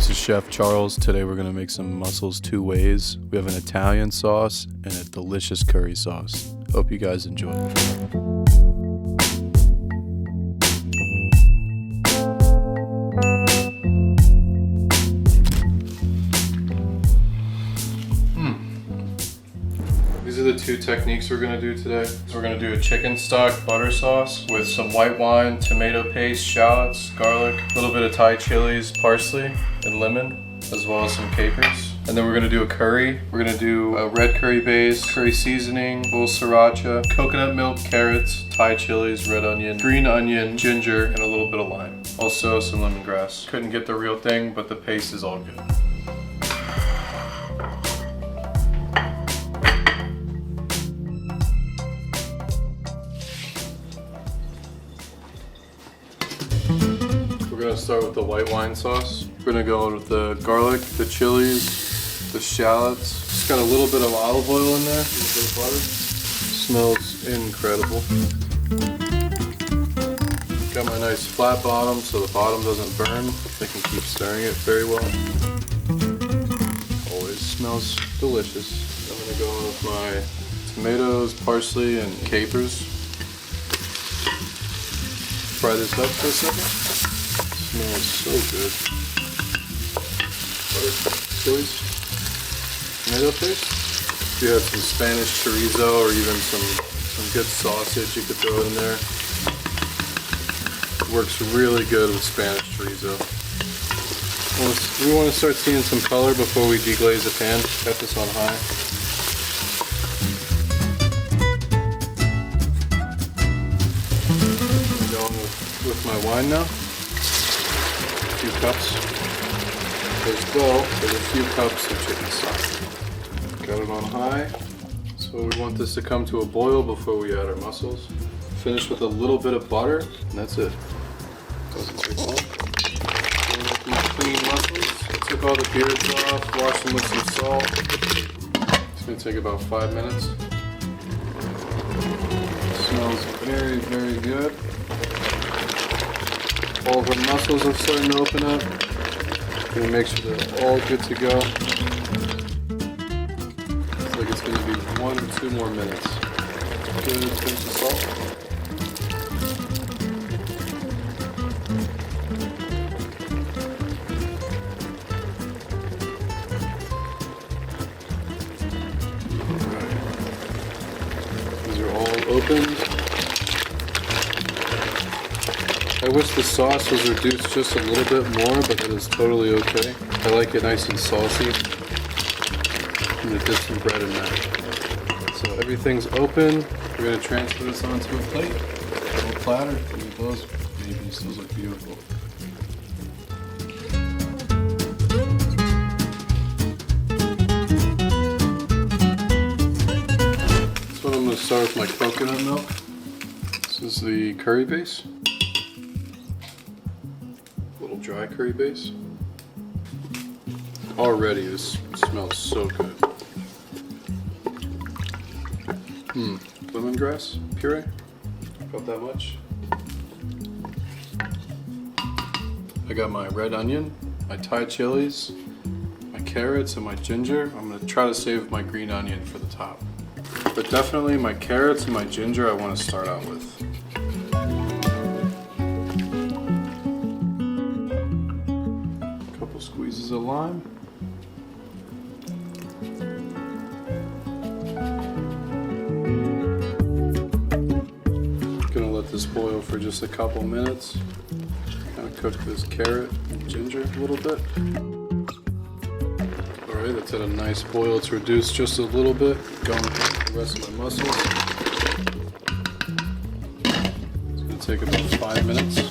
This is Chef Charles. Today we're going to make some mussels two ways. We have an Italian sauce and a delicious curry sauce. Hope you guys enjoy. These are the two techniques we're going to do today. So we're going to do a chicken stock butter sauce with some white wine, tomato paste, shallots, garlic, a little bit of Thai chilies, parsley, and lemon, as well as some capers. And then we're going to do a curry. We're going to do a red curry base, curry seasoning, full sriracha, coconut milk, carrots, Thai chilies, red onion, green onion, ginger, and a little bit of lime. Also some lemongrass. Couldn't get the real thing, but the paste is all good. We're gonna start with the white wine sauce. We're gonna go with the garlic, the chilies, the shallots. Just got a little bit of olive oil in there, a little bit of butter. Smells incredible. Got my nice flat bottom so the bottom doesn't burn. I can keep stirring it very well. Always smells delicious. I'm gonna go with my tomatoes, parsley, and capers. Fry this up for a second. Smells so good. Butter, chilies, tomato paste. If you have some Spanish chorizo or even some good sausage, you could throw it in there. It works really good with Spanish chorizo. We want to start seeing some color before we deglaze the pan. Got this on high. I'm going with my wine now. A few cups as well. There's a few cups of chicken stock. Got it on high. So we want this to come to a boil before we add our mussels. Finish with a little bit of butter, and that's it. Doesn't take long. Clean mussels. I took all the beards off, washed them with some salt. It's going to take about 5 minutes. It smells very, very good. All of our mussels are starting to open up. I'm gonna make sure they're all good to go. Looks like it's gonna be 1 or 2 more minutes. Good, pinch of salt. Alright. These are all opened. I wish the sauce was reduced just a little bit more, but it is totally okay. I like it nice and saucy. I'm gonna dip some bread in that. So everything's open. We're gonna transfer this onto a plate, a little platter. Look at those babies, those look beautiful. So I'm gonna start with my coconut milk. This is the curry base. Dry curry base. Already this smells so good. Lemongrass puree. About that much. I got my red onion, my Thai chilies, my carrots, and my ginger. I'm gonna try to save my green onion for the top. But definitely my carrots and my ginger I want to start out with. Squeezes of lime. Gonna let this boil for just a couple minutes. Kind of cook this carrot and ginger a little bit. Alright, that's at a nice boil. It's reduced just a little bit. Going with the rest of my mussels. It's gonna take about 5 minutes.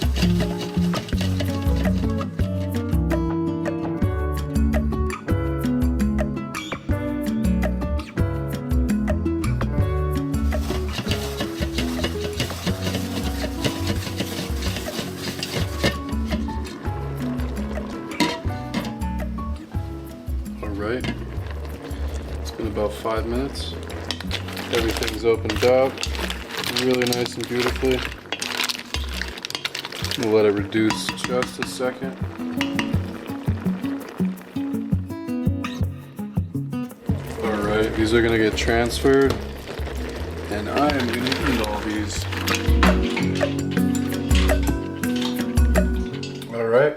Alright, it's been about 5 minutes. Everything's opened up really nice and beautifully. We'll let it reduce just a second. These are gonna get transferred, and I am gonna eat all these. All right,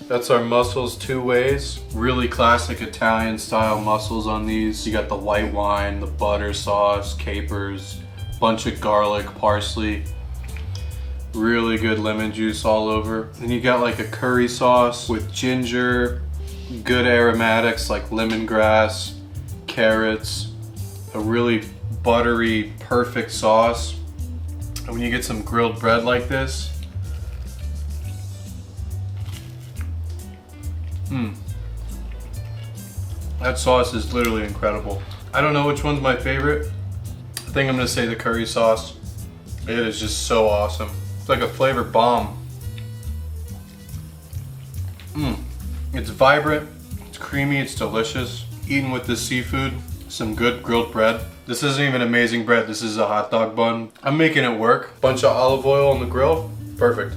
that's our mussels 2 ways. Really classic Italian style mussels on these. You got the white wine, the butter sauce, capers, bunch of garlic, parsley. Really good lemon juice all over. Then you got like a curry sauce with ginger, good aromatics like lemongrass, carrots, a really buttery, perfect sauce. And when you get some grilled bread like this, that sauce is literally incredible. I don't know which one's my favorite. I think I'm gonna say the curry sauce. It is just so awesome. It's like a flavor bomb. It's vibrant, it's creamy, it's delicious. Eaten with this seafood, some good grilled bread. This isn't even amazing bread, this is a hot dog bun. I'm making it work. Bunch of olive oil on the grill, perfect.